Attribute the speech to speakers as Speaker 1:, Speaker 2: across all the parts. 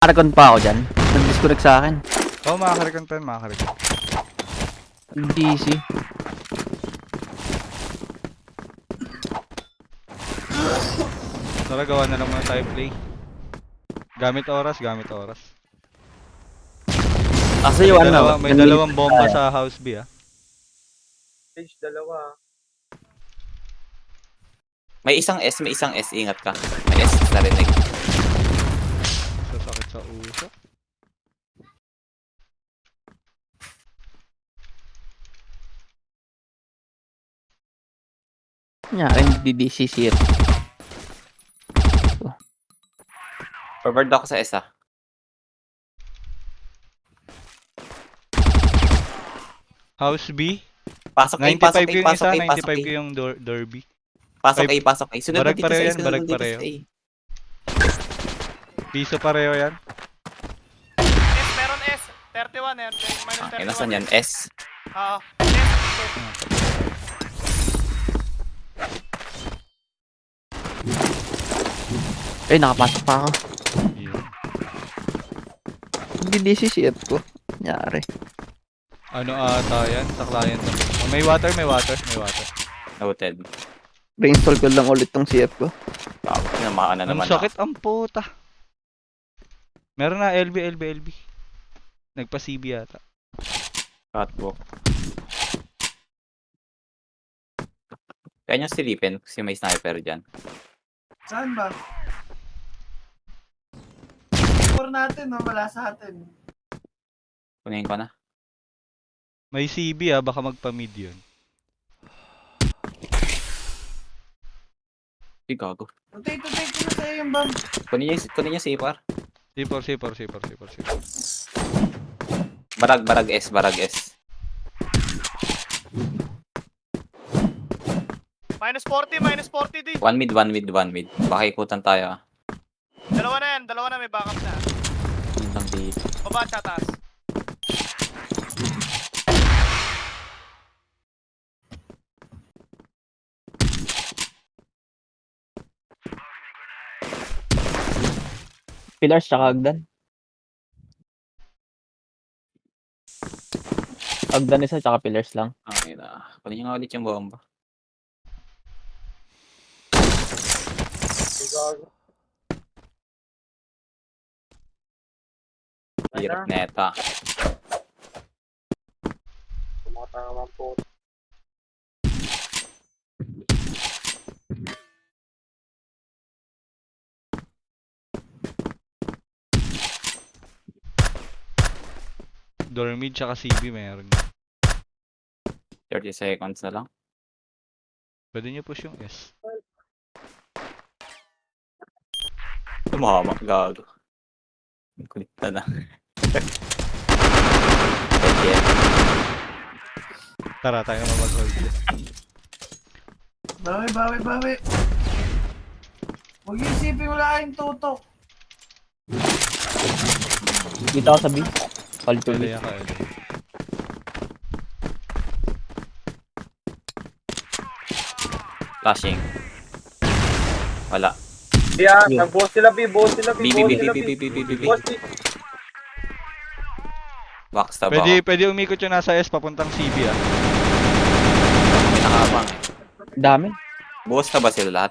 Speaker 1: Aragon pa ako dyan. Nag-disconnect sa akin.
Speaker 2: Oo, makakarecon pa yun, makakarecon.
Speaker 1: DC.
Speaker 2: Tara, gawa na lang muna tayo play. Gamit oras, gamit oras.
Speaker 1: Kasi yung
Speaker 2: May dalawang bomba sa house B, ah.
Speaker 3: Stage dalawa.
Speaker 4: May isang S, ingat ka. May S sa rinig.
Speaker 2: Sasakit sa uso.
Speaker 1: Nyari, DDC shit.
Speaker 4: Forward ako sa S, ah.
Speaker 2: House B.
Speaker 4: Pasok A,
Speaker 2: 95
Speaker 4: pasok A,
Speaker 2: ko yung
Speaker 4: pasok
Speaker 2: isa,
Speaker 4: A, pasok
Speaker 2: 95
Speaker 4: A.
Speaker 2: ko yung door B.
Speaker 4: Pasok A, pasok A. Sunod
Speaker 2: Barag
Speaker 4: mo dito
Speaker 2: pareho
Speaker 4: sa A,
Speaker 2: yan,
Speaker 4: sunod
Speaker 2: barag
Speaker 4: mo dito
Speaker 2: pareho.
Speaker 4: sa A.
Speaker 2: Piso pareho yan.
Speaker 3: S, meron S. 31 eh. Minus 31.
Speaker 4: Okay, nasan yan? S.
Speaker 3: Oo. S.
Speaker 1: Eh, nakapasok pa ako.
Speaker 2: Yeah.
Speaker 1: DDC shit ko. Nyari.
Speaker 2: Ano ata yan? Sa client na. Oh, may water, may water, may water.
Speaker 4: Noted.
Speaker 1: Reinstall ko lang ulit tong CF ko.
Speaker 4: Tinamaan na
Speaker 2: Ang
Speaker 4: naman
Speaker 2: sakit ang puta. Meron na LB. Nagpa-CB yata.
Speaker 4: Catwalk. Kaya nyo silipin kasi may sniper dyan.
Speaker 5: Saan ba? Score natin, no? Wala sa atin.
Speaker 4: Kunin ko na.
Speaker 2: May CB ah, baka magpa-mid yun.
Speaker 4: Ay, gago.
Speaker 5: Rotate ko na sa'yo yung bomb.
Speaker 4: Kunin nyo si Ipar.
Speaker 2: C4.
Speaker 4: Barag S, barag S.
Speaker 3: Minus 40 di.
Speaker 4: One mid. Baka ikutan tayo, ah.
Speaker 3: Dalawa na may backup na.
Speaker 4: Yun lang dito.
Speaker 3: Baba at taas.
Speaker 1: Pillars tsaka Agdan. Agdan isa tsaka pillars lang.
Speaker 4: Okay na. Kunin nyo nga ulit yung bomba. Hirap neta.
Speaker 3: Tumatama po.
Speaker 2: Door mid tsaka CB meron.
Speaker 4: 30 seconds na lang.
Speaker 2: Pwede nyo push yung S.
Speaker 4: Tumama, gago. Kulit na. Again.
Speaker 2: Tara, tayo naman mag-hold.
Speaker 5: Bawi. Huwag yung isipin wala kayong tutok.
Speaker 1: Dito ako sa B. Palit ko
Speaker 2: Pwede
Speaker 1: B.
Speaker 2: yan ka, Edo.
Speaker 4: Flashing. Wala.
Speaker 3: Yeah,
Speaker 1: Yeah.
Speaker 3: nag-boss sila B.
Speaker 4: B. Backstab ako.
Speaker 2: Pwede umikot yung nasa S papuntang CB ah.
Speaker 4: Pinakabang eh.
Speaker 1: Dami.
Speaker 4: Buhos na ba sila lahat?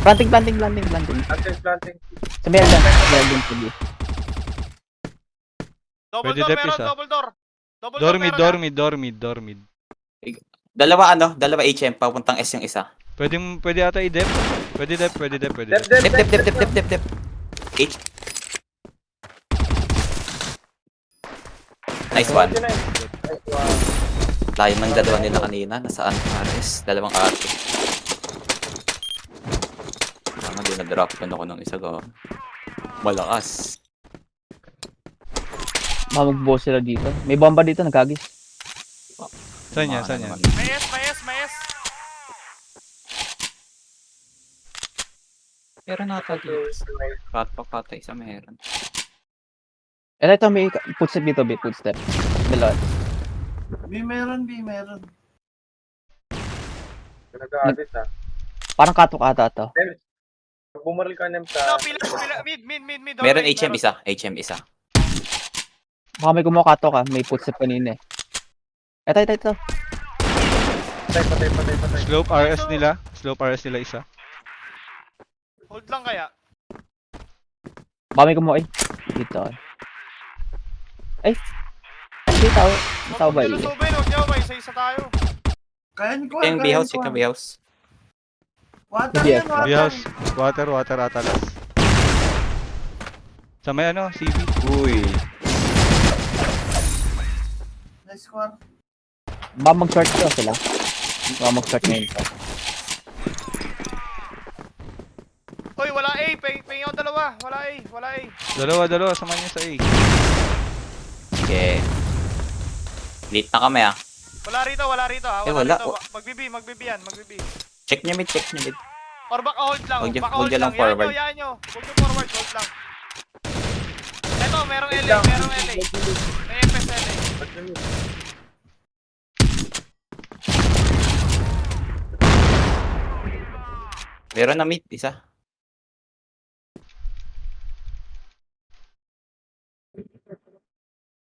Speaker 1: Planting.
Speaker 3: Planting.
Speaker 1: Sa Merdan. Merdan sa B.
Speaker 3: Double
Speaker 2: Pwede
Speaker 3: door,
Speaker 2: dep
Speaker 3: meron
Speaker 2: isa.
Speaker 3: double door. Double
Speaker 2: Door
Speaker 3: meron
Speaker 2: mid.
Speaker 4: Dalawa HM, papuntang S yung isa.
Speaker 2: Pwede ata i-dep. Pwede dep.
Speaker 4: Dep. H. Nice one. Layo ng dalawa nila kanina. Nasaan? RS. Dalawang RS. Tama, di na-drop ko ako ng isa ko. Malakas.
Speaker 1: Mamagbo sila dito. May bomba dito, nagkagis.
Speaker 2: Saan yan?
Speaker 4: Naman.
Speaker 3: May S.
Speaker 4: Meron nata dito. Patay sa meron.
Speaker 1: Ito may footstep dito, B. Footstep. Dalawa.
Speaker 5: B meron.
Speaker 3: Nag-aabit ah.
Speaker 1: Parang katok ata to.
Speaker 6: Bumaril ka nem sa...
Speaker 3: No, pila, mid.
Speaker 4: Meron
Speaker 3: hallway,
Speaker 4: HM isa. HM isa.
Speaker 1: Baka may kumukato ka. May footstep kanina eh. Ito.
Speaker 6: Patay.
Speaker 2: Slope RS nila. Slope RS nila isa.
Speaker 3: Hold lang kaya.
Speaker 1: Baka may kumuha. Dito. Ay. Dito. Tao ba yun?
Speaker 3: Huwag niyo ba? Isa-isa tayo.
Speaker 5: Kaya ni ko.
Speaker 4: Check yung B-house. Check yung B-house.
Speaker 5: Water
Speaker 1: Yes.
Speaker 5: yan, water.
Speaker 2: B-house. Water atalas. Sa may ano, CB.
Speaker 4: Uy.
Speaker 5: Nice score.
Speaker 1: Baka mag-short ko sila. Baka mag-short ngayon.
Speaker 3: Hoy, wala A. Pingin ako dalawa. Wala A.
Speaker 2: Dalawa. Samahan niyo sa A.
Speaker 4: Okay. Late na kami ah.
Speaker 3: Wala rito ha.
Speaker 4: Wala.
Speaker 3: Magbibi yan.
Speaker 4: Check nyo mid.
Speaker 3: Or baka hold lang.
Speaker 4: Huwag
Speaker 3: Baka
Speaker 4: nyo
Speaker 3: hold lang.
Speaker 4: lang forward.
Speaker 3: Yan nyo. Huwag nyo forward. Hold lang. Eto, merong LA. May FS LA.
Speaker 4: Meron na mid. Isa.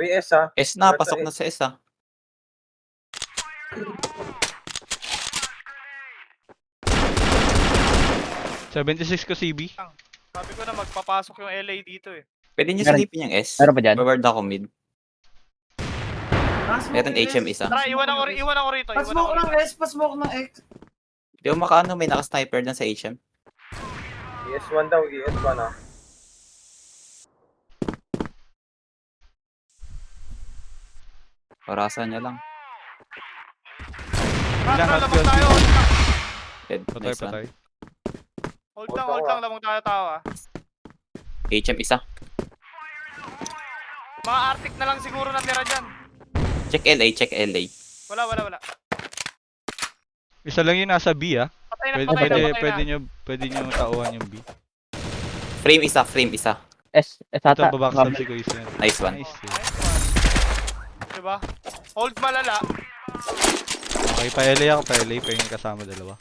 Speaker 6: Uy, S ah.
Speaker 4: S na. Pasok na sa S ah.
Speaker 2: $76 ko CB.
Speaker 3: Sabi ko na magpapasok yung LA dito eh.
Speaker 4: Pwede nyo
Speaker 1: Meron.
Speaker 4: silipin yung S.
Speaker 1: Meron pa dyan?
Speaker 4: Forward ako mid. Meron
Speaker 5: Pasmoke
Speaker 4: HM isa.
Speaker 3: Tara, iwan ako rito.
Speaker 5: Pasmoke ng S, pasmoke ng X.
Speaker 4: Di ba makaano may naka-sniper dyan sa HM?
Speaker 6: ES1 daw, ES1 ah.
Speaker 4: Orasan niya lang.
Speaker 3: Tara, lamang tayo.
Speaker 4: Dead.
Speaker 2: Patay.
Speaker 4: Nice one.
Speaker 3: Hold lang. Lamang tayo tao ah.
Speaker 4: HM isa.
Speaker 3: Mga Arctic na lang siguro natira dyan.
Speaker 4: Check LA.
Speaker 3: Wala.
Speaker 2: Isa lang yung nasa B ah.
Speaker 3: Patay na.
Speaker 2: Pwede nyo tauhan yung B.
Speaker 4: Frame isa.
Speaker 1: S
Speaker 2: Ito,
Speaker 1: ata.
Speaker 2: babackstab si Kuya Sen.
Speaker 4: Nice one.
Speaker 2: Nice.
Speaker 3: Nice one. Diba? Hold malala.
Speaker 2: Okay, pa-LA ako. Pa-LA pa yung kasama dalawa.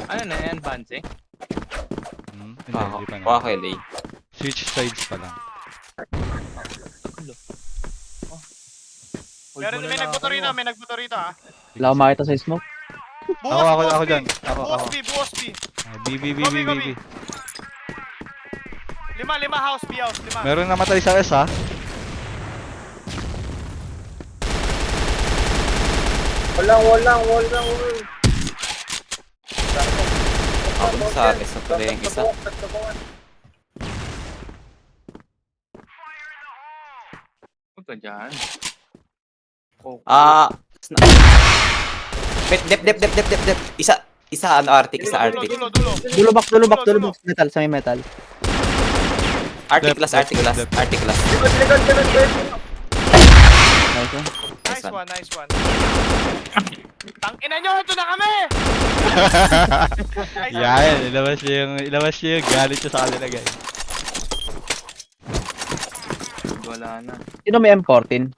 Speaker 7: Ano na yan, Bansi?
Speaker 2: Hindi pa na.
Speaker 4: Okay, LA.
Speaker 2: Switch sides pa lang.
Speaker 3: May nagboto rito ah.
Speaker 1: Wala akong makita sa smoke.
Speaker 2: Ako dyan. Ako.
Speaker 3: Buwas B.
Speaker 2: B.
Speaker 3: Gobi. Lima house.
Speaker 2: Meron namatay sa S ha.
Speaker 6: Wall lang.
Speaker 4: Ako sa RS na pala yung isa.
Speaker 7: Huwag ka dyan.
Speaker 4: Dep. Isa ano Arctic, isa Arctic.
Speaker 3: Dulo.
Speaker 1: Dulo back. Metal, sa may metal.
Speaker 4: Arctic last.
Speaker 1: Nice one.
Speaker 3: Nice one. Tangina nyo, ito na kami!
Speaker 2: Yan, ilabas niya yung galit niya sa kanila guys.
Speaker 7: Wala na.
Speaker 1: Sino may M14?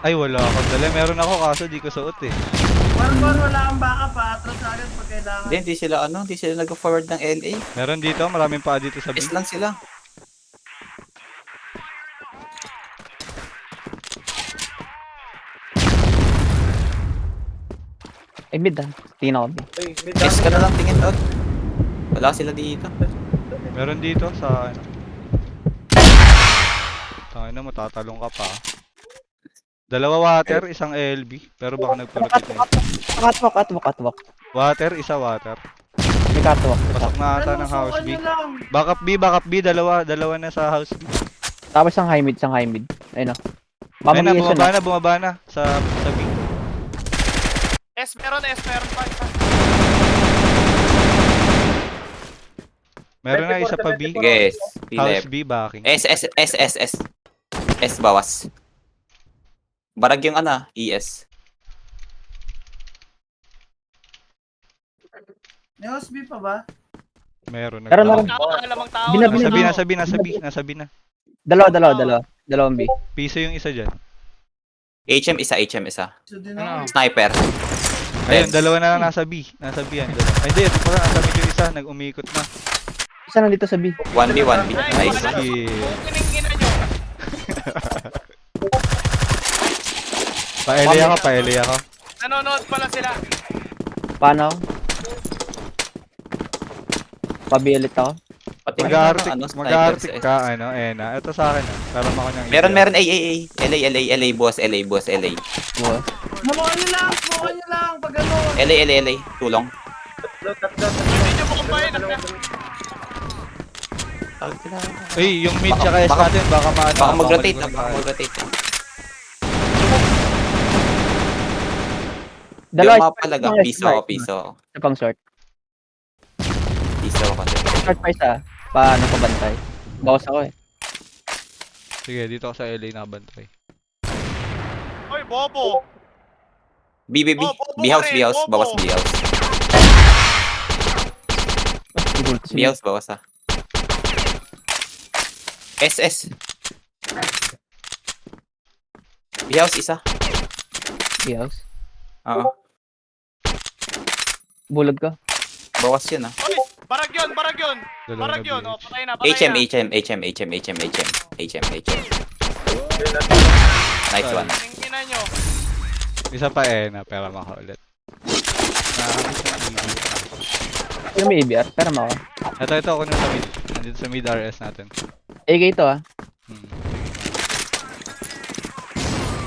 Speaker 2: Ay wala ako dala, meron ako kaso di ko suot eh.
Speaker 5: Wala kang baka pa. Atras agad pag kailangan.
Speaker 4: Hindi sila nag-forward ng LA.
Speaker 2: Meron dito, maraming pa dito sa B.
Speaker 4: S lang sila.
Speaker 1: Ay, mid ah. Tingin ako mid.
Speaker 6: Uy, mid
Speaker 4: S ka na lang tingin doon. Wala sila dito.
Speaker 2: Meron dito sa ano. Tangina, matatalong ka pa. Dalawa water, isang LB. Pero baka nagpalapit na yun.
Speaker 1: Catwalk.
Speaker 2: Water, isa water.
Speaker 1: May catwalk.
Speaker 2: Pasok na ata ng house B. Backup B, dalawa na sa house B.
Speaker 1: Tapos isang high mid. Ayun o.
Speaker 2: Ayun na,
Speaker 1: Mamamigay
Speaker 2: bumaba na sa B.
Speaker 3: S meron pa isa.
Speaker 2: Meron na isa pa B.
Speaker 4: Yes.
Speaker 2: House B backing.
Speaker 4: S bawas. Barag yung ano, ES.
Speaker 5: May house B pa ba?
Speaker 2: Meron.
Speaker 1: Meron.
Speaker 3: Lamang tao.
Speaker 2: Nasa B na.
Speaker 1: Dalawang B.
Speaker 2: Piso yung isa dyan.
Speaker 4: HM isa.
Speaker 5: So din ako.
Speaker 7: Ano?
Speaker 4: Sniper.
Speaker 2: Ayun, dalawa na lang nasa B. Nasa B yan. Dalawa. Ay, hindi. Ito pala. Nasa mid yung isa. Nag-umikot na.
Speaker 1: Isa nandito sa B.
Speaker 4: 1B, 1B. Nice.
Speaker 2: Yeah.
Speaker 3: Kiningina nyo.
Speaker 2: Pa-LA ako, pa-LA ako.
Speaker 3: Nanonood pala sila.
Speaker 1: Paano? Pabilit ako.
Speaker 4: Pati
Speaker 2: Mag-arctic ka, ano, Ena. Ito sa akin, Pero ako niyang
Speaker 4: Meron, LA, boss, LA.
Speaker 1: Buwas.
Speaker 5: Smokan nyo lang, pag ano.
Speaker 4: LA. Tulong.
Speaker 6: Tatlo.
Speaker 3: Hindi nyo mo kumpain.
Speaker 2: Uy, yung mid tsaka S natin, baka maano.
Speaker 4: Baka mag-rotate
Speaker 2: maligo
Speaker 4: na, baka
Speaker 2: tayo.
Speaker 4: mag-rotate na.
Speaker 1: Dalawa.
Speaker 4: Yung mapalaga, piso ako.
Speaker 1: Isa pang short.
Speaker 4: Piso ako.
Speaker 1: Short pa isa. Paano pabantay? Bawas ako eh.
Speaker 2: Sige, dito ako sa LA nakabantay.
Speaker 3: Oy, bobo.
Speaker 4: B.
Speaker 3: Oh, bobo
Speaker 4: B-house,
Speaker 3: ka rin, bobo.
Speaker 4: bawas B-house. B-house, bawas ha. SS. B-house, isa.
Speaker 1: House.
Speaker 4: Oo.
Speaker 1: Bulag ka.
Speaker 4: Bawas yun ha.
Speaker 3: Oy, barag yun.
Speaker 2: Dalawa
Speaker 3: Barag
Speaker 2: na
Speaker 3: yun.
Speaker 2: BH.
Speaker 3: Oh, patay na.
Speaker 4: HM. Nice one.
Speaker 3: Kiningina nyo.
Speaker 2: Isa pa Ena, pero maka ulit.
Speaker 1: Ano may ABR? Pero mo ako.
Speaker 2: Ito ako sa mid. Nandito sa mid RS natin.
Speaker 1: AK ito ah.
Speaker 2: Hmm.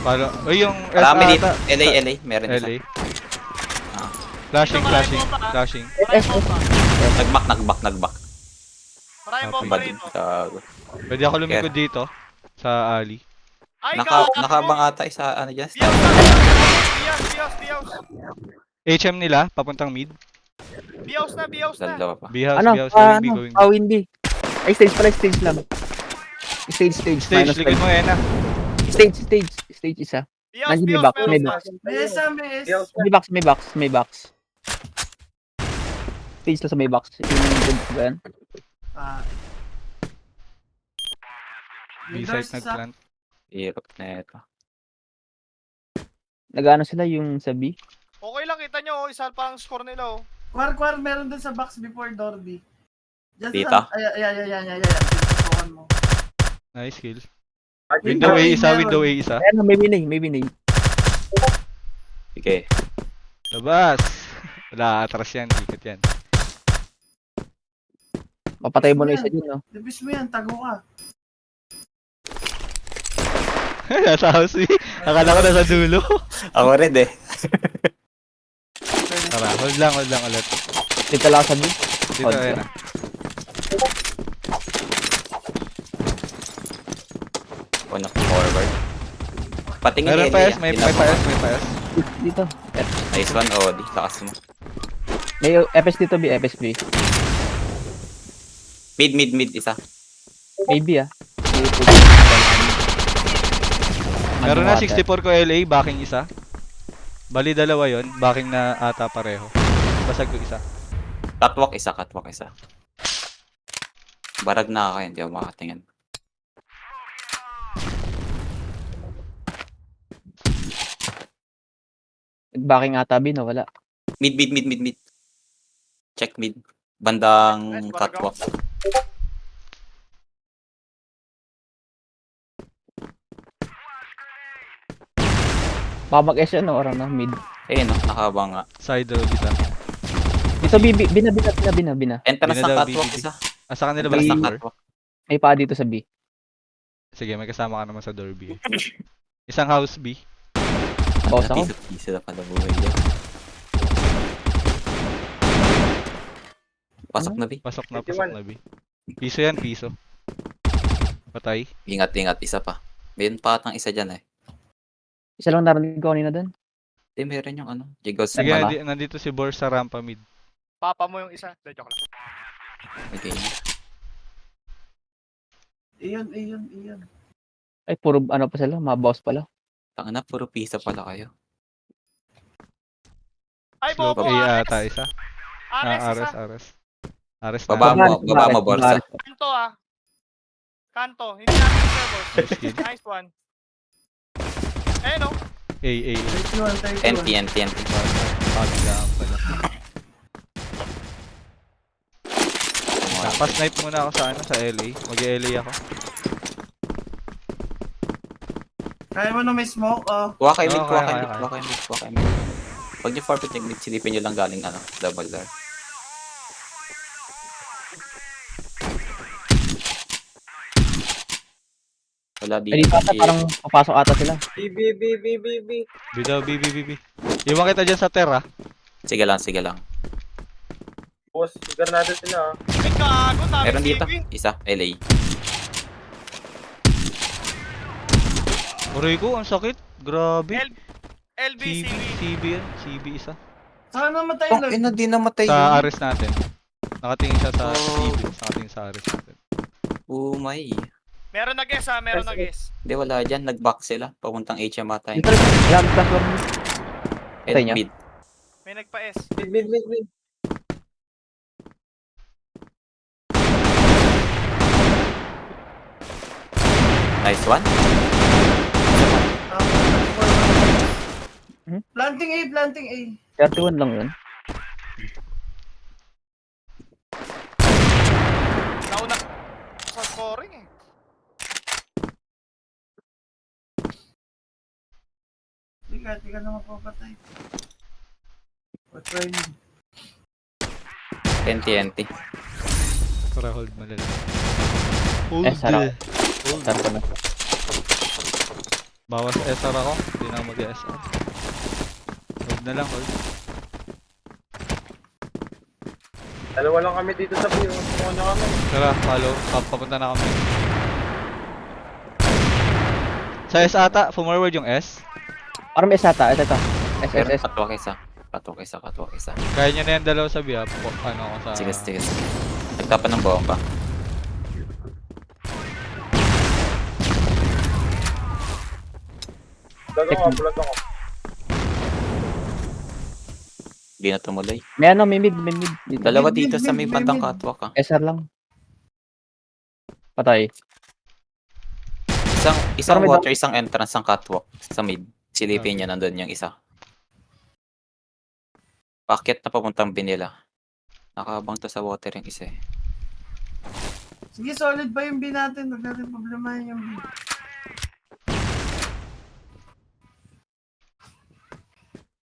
Speaker 2: Palo. Uy, yung S
Speaker 4: Marami dito.
Speaker 2: ata.
Speaker 4: LA. Meron isa.
Speaker 2: LA.
Speaker 4: Ah.
Speaker 2: Flashing.
Speaker 3: Maraming bomba, ah.
Speaker 2: Flashing.
Speaker 3: Maraming bomba.
Speaker 4: Nagback.
Speaker 3: Maraming bomba rito.
Speaker 4: Gago.
Speaker 2: Pwede ako lumikod dito. Sa alley.
Speaker 3: Ay, gago.
Speaker 4: Nakabang ata isa, ano dyan?
Speaker 3: Biyaus.
Speaker 2: HM nila, papuntang mid.
Speaker 3: Biyaus na.
Speaker 4: Dalawa pa.
Speaker 2: B-house,
Speaker 1: Ano?
Speaker 2: B-house, going B,
Speaker 1: Ano?
Speaker 2: going B.
Speaker 1: Windy. Ay, stage pala. Stage lang. Stage.
Speaker 2: Stage,
Speaker 1: Minus
Speaker 2: likod mo, Ena.
Speaker 1: Stage isa. Nandiyan may box, may box.
Speaker 5: May isa.
Speaker 1: May box. Stage lang sa may box. Yung good ba yan?
Speaker 5: Ah.
Speaker 2: B-side nagplant.
Speaker 4: Hirap na ito.
Speaker 1: Nag-ano sila yung sa B?
Speaker 3: Okay lang, kita nyo. Isa pa ang score nila.
Speaker 5: Kwar, meron dun sa box before door B. Just
Speaker 4: Dito?
Speaker 5: Ayan. Smokan mo.
Speaker 2: Nice kill.
Speaker 5: Window
Speaker 2: Window A isa.
Speaker 1: Ayan, may binay.
Speaker 4: Sige.
Speaker 2: Labas! Wala, atras yan. Ikot yan.
Speaker 1: Mapatay mo na isa dyan, no?
Speaker 5: Libis mo yan, tago ka.
Speaker 2: Nasa house eh. Akala ko nasa dulo.
Speaker 4: Ako rin eh.
Speaker 2: Tara, hold lang ulit.
Speaker 1: Dito lang sa B.
Speaker 2: Dito,
Speaker 1: Hold
Speaker 2: Ena.
Speaker 4: Una forward. Patingin
Speaker 2: Meron
Speaker 4: LA,
Speaker 2: pa S,
Speaker 4: ah.
Speaker 2: may
Speaker 4: Tinapos.
Speaker 2: pa S, may pa S.
Speaker 1: Dito.
Speaker 4: Nice one, Odi. Lakas mo.
Speaker 1: May FS dito, B. FS B.
Speaker 4: Mid, isa.
Speaker 1: May B, ah.
Speaker 2: Meron na 64 ko LA, backing isa. Bali dalawa yon, backing na ata pareho. Basag ko isa.
Speaker 4: Catwalk isa. Barag na ako, hindi ako makatingin.
Speaker 1: Backing ata B, no? Wala.
Speaker 4: Mid. Check mid. Bandang catwalk.
Speaker 1: Baka mag-S yun, no? Or ano, mid.
Speaker 4: Ayun, no? Nakabang nga.
Speaker 2: Side road isa.
Speaker 1: Dito, B. Bina.
Speaker 4: Entrance ng
Speaker 2: Binadaw,
Speaker 4: catwalk
Speaker 2: BBB.
Speaker 4: isa.
Speaker 2: Sa kanila ba
Speaker 4: Entrance ng
Speaker 2: door?
Speaker 4: catwalk.
Speaker 1: May pa dito sa B.
Speaker 2: Sige, may kasama ka naman sa door B. Isang house B.
Speaker 1: Bawas ako.
Speaker 4: Piso na pala buhay dyan. Pasok na, B.
Speaker 2: Pasok na B. Piso yan, piso. Patay.
Speaker 4: Ingat, isa pa. Mayroon pa atang isa dyan eh.
Speaker 1: Isa lang narinig ko kanina doon.
Speaker 4: Hindi, meron yung ano. Jigos
Speaker 2: Sige,
Speaker 4: na pala.
Speaker 2: nandito si Bor sa rampa mid.
Speaker 3: Papa mo yung isa. Joke lang.
Speaker 4: Okay.
Speaker 5: Iyon.
Speaker 1: Ay, puro ano pa sila, mga boss pala.
Speaker 4: Tangina, puro piso pala kayo.
Speaker 3: Ay,
Speaker 2: Slope
Speaker 3: bobo.
Speaker 2: A
Speaker 3: Ares.
Speaker 2: ata isa.
Speaker 3: Ares, isa.
Speaker 2: Ares na.
Speaker 4: Baba mo, Borsa.
Speaker 3: Kanto, Kanto. Hindi natin yung servers.
Speaker 2: Nice kill.
Speaker 3: Nice one. Eh, no?
Speaker 2: A.
Speaker 4: NT.
Speaker 2: Kabilaan pala. Pa-snipe muna ako sa ano, sa LA. Mag-LA ako.
Speaker 5: Kaya mo na may smoke, oh.
Speaker 4: Kuha kayo mid,
Speaker 2: Oo,
Speaker 4: kuha
Speaker 2: kaya,
Speaker 4: kayo mid,
Speaker 2: kaya.
Speaker 4: kuha kayo mid, kuha kayo mid. Pag yung forfeit yung mid, silipin nyo lang galing ano, double door. Wala
Speaker 1: Ay, dito ata, parang papasok ata sila.
Speaker 6: B, B, B, B, B, B.
Speaker 2: Bidaw, B. Iwan kita dyan sa Terra.
Speaker 4: Sige lang, sige lang.
Speaker 6: Boss, garnado sila ah.
Speaker 3: Ay, gago, dami
Speaker 4: Meron dito,
Speaker 3: CV.
Speaker 4: isa, LA.
Speaker 2: Aray ko, ang sakit. Grabe.
Speaker 3: LB,
Speaker 2: CB,
Speaker 3: CV.
Speaker 2: CB yan. CB isa.
Speaker 5: Saan namatay
Speaker 4: Oh,
Speaker 5: lang?
Speaker 4: ina, di namatay
Speaker 2: Sa
Speaker 4: yun.
Speaker 2: Ares natin. Nakatingin siya sa
Speaker 4: Oh.
Speaker 2: CB. Nakatingin sa Ares natin.
Speaker 4: Oh my.
Speaker 3: Meron nag-guess ha, meron nag-guess.
Speaker 4: Hindi, wala dyan. Nag-back sila. Papuntang HM ata yun.
Speaker 1: Dito rin, wala, plus one. Patay niya?
Speaker 4: Mid.
Speaker 3: May nagpa-S.
Speaker 6: Mid, mid, mid, mid.
Speaker 4: Nice one.
Speaker 5: Planting A, planting A.
Speaker 1: 31 lang yun.
Speaker 3: Nauna sa scoring eh.
Speaker 5: Di ka na mapapatay. Patry mo.
Speaker 4: NT.
Speaker 2: Para hold malala. Hold.
Speaker 1: sarap.
Speaker 2: Hold.
Speaker 1: Start ko na.
Speaker 2: Bawas SR ako. Hindi na ako mag-SR. Hold na lang, hold.
Speaker 6: Dalawa lang kami dito sa view. Muna kami.
Speaker 2: Tara, follow. Papunta na kami. Sa S ata, forward yung S.
Speaker 1: Parang may sata, ito.
Speaker 4: Pero
Speaker 1: SSS.
Speaker 4: katwak isa.
Speaker 2: Kaya niya na yung dalawa sa biya. Ano ako sa...
Speaker 4: Sige. Nagtapan ng bomba.
Speaker 6: Vlog ako.
Speaker 4: Hindi na tumuloy.
Speaker 1: May ano, may mid. Dito.
Speaker 4: Dalawa
Speaker 5: Mid,
Speaker 4: dito sa
Speaker 5: mid,
Speaker 4: may
Speaker 5: mid,
Speaker 4: bandang
Speaker 5: mid.
Speaker 4: catwalk ah.
Speaker 1: SR lang. Patay.
Speaker 4: Isang
Speaker 1: Parang may
Speaker 4: water, isang entrance ng catwalk sa mid. Silipin niya nandun yung isa. Packet na papuntang binila. Nakabang to sa water yung isa eh.
Speaker 5: Sige, solid pa yung B natin. Huwag natin problemahin yung B.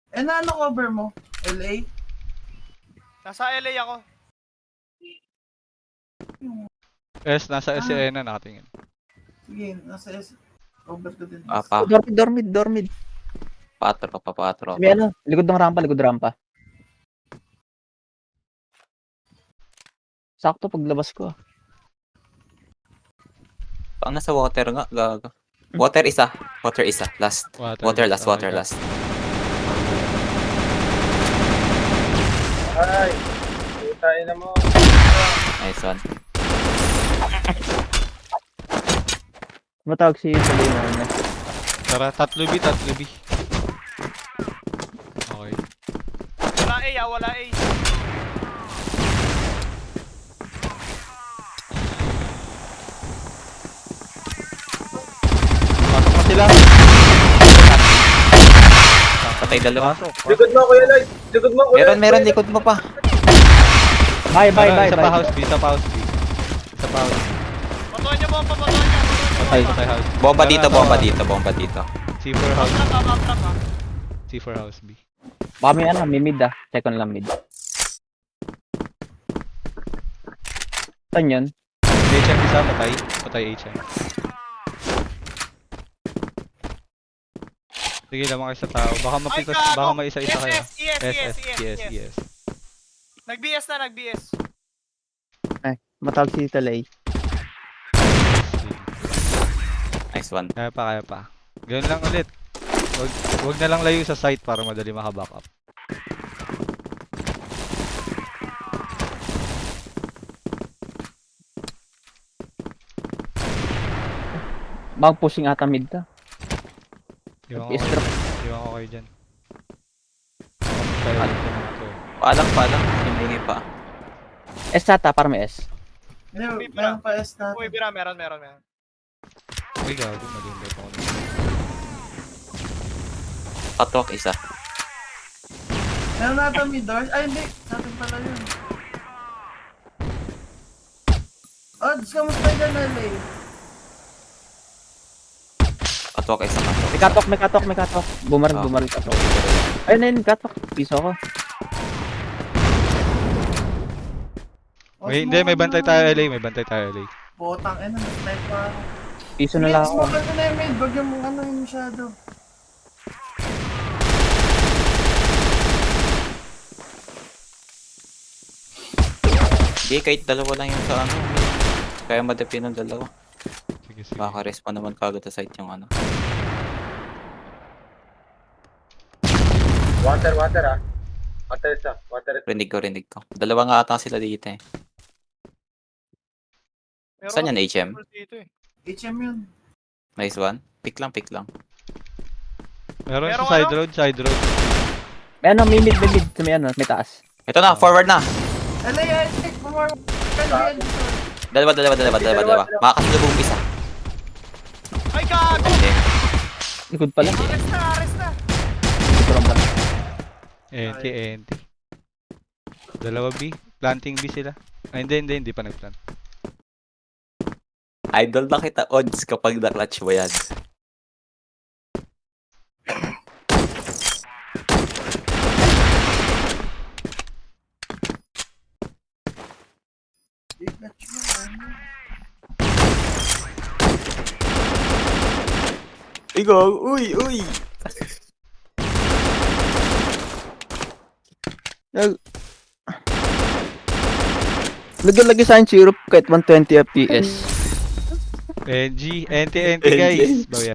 Speaker 5: Eh, na ano cover mo? LA?
Speaker 3: Nasa LA ako.
Speaker 2: S, nasa SCN na nakatingin.
Speaker 5: Sige, nasa S. Cover ko din.
Speaker 1: Dormid.
Speaker 4: Patro.
Speaker 1: May ano, likod rampa. Sakto paglabas ko.
Speaker 4: Pang nasa water nga, gaga. Water isa. Last. Water last.
Speaker 6: Ay, putain na mo.
Speaker 4: Nice one.
Speaker 1: Matawag si Salina na.
Speaker 2: Tara, tatlo B. Okay.
Speaker 3: Wala A wala A.
Speaker 2: Pasok na sila.
Speaker 4: Patay dalawa.
Speaker 2: Pasok.
Speaker 6: Likod mo, Kuya Lloyd. Likod mo, Kuya.
Speaker 4: Meron likod mo pa.
Speaker 1: Bye.
Speaker 2: Isa pa house B.
Speaker 3: Patuan niyo bomba, patuan niyo.
Speaker 1: Patay.
Speaker 2: Patay house.
Speaker 4: Bomba
Speaker 2: Tara,
Speaker 4: dito.
Speaker 2: C4 house.
Speaker 3: Up ha.
Speaker 2: C4 house B.
Speaker 1: Baka may ano, may mid ah. Second lang mid. Saan yun?
Speaker 2: HM isa, patay HM. Sige, lamang kayo sa tao. Baka mapitas,
Speaker 3: gago!
Speaker 2: baka may isa-isa kayo.
Speaker 3: Yes. Nag-BS na, nag-BS.
Speaker 1: Matawag si Talay.
Speaker 4: Nice one.
Speaker 2: Kaya pa. Ganun lang ulit. Wag na lang layo sa site para madali maka-back up.
Speaker 1: Mag-pushing ata mid ka.
Speaker 2: Iwan
Speaker 1: Yes,
Speaker 2: ko
Speaker 1: drop.
Speaker 2: kayo dyan. Baka magtayo dito mga to eh.
Speaker 4: Paalang. Himingi pa.
Speaker 1: S ata, para may S.
Speaker 5: Meron pa S natin.
Speaker 3: Uy, bira, meron.
Speaker 2: Ay, gago, mali-invite ako.
Speaker 4: Catwalk isa.
Speaker 5: Meron natin mid doors. Ay, hindi. Natin pala yun. Odds, kamusta dyan, LA?
Speaker 4: Katwak isa ka.
Speaker 1: May katok. Bumaril katok. Ayun, katok. Piso ako.
Speaker 2: May bantay tayo LA,
Speaker 5: Potang, na-snipe pa ako.
Speaker 1: Piso na lang ako.
Speaker 5: Smoke na yung mid. Wag yung yung masyado.
Speaker 4: Hindi, kahit dalawa lang yung sa ano. Kaya madapin ng dalawa.
Speaker 2: Sige, sige.
Speaker 4: Makaka-respawn naman kagad sa site yung ano.
Speaker 6: Water ah. Water isa.
Speaker 4: Rinig ko. Dalawa nga ata sila dito eh.
Speaker 3: Meron
Speaker 4: Saan yan,
Speaker 3: kasi
Speaker 4: HM?
Speaker 3: dito eh.
Speaker 5: HM yun.
Speaker 4: Nice one. Pick lang.
Speaker 2: Meron
Speaker 3: Meron
Speaker 2: sa
Speaker 3: ano?
Speaker 2: side road.
Speaker 1: May ano, may mid. May taas.
Speaker 4: Ito na, forward na.
Speaker 5: LA, take more.
Speaker 4: Dalawa. Makakasalubong isa.
Speaker 3: Ay, gago!
Speaker 4: Okay.
Speaker 1: Likod pala.
Speaker 3: Ares na!
Speaker 1: Turang pa.
Speaker 2: NT. Dalawa B. Planting B sila. Ay, hindi pa nag-plant.
Speaker 4: Idol na kita odds kapag na-clutch mo yan. Ikaw, uy!
Speaker 1: Lagi sa akin syrup kahit 120 FPS.
Speaker 2: NT guys. Bawi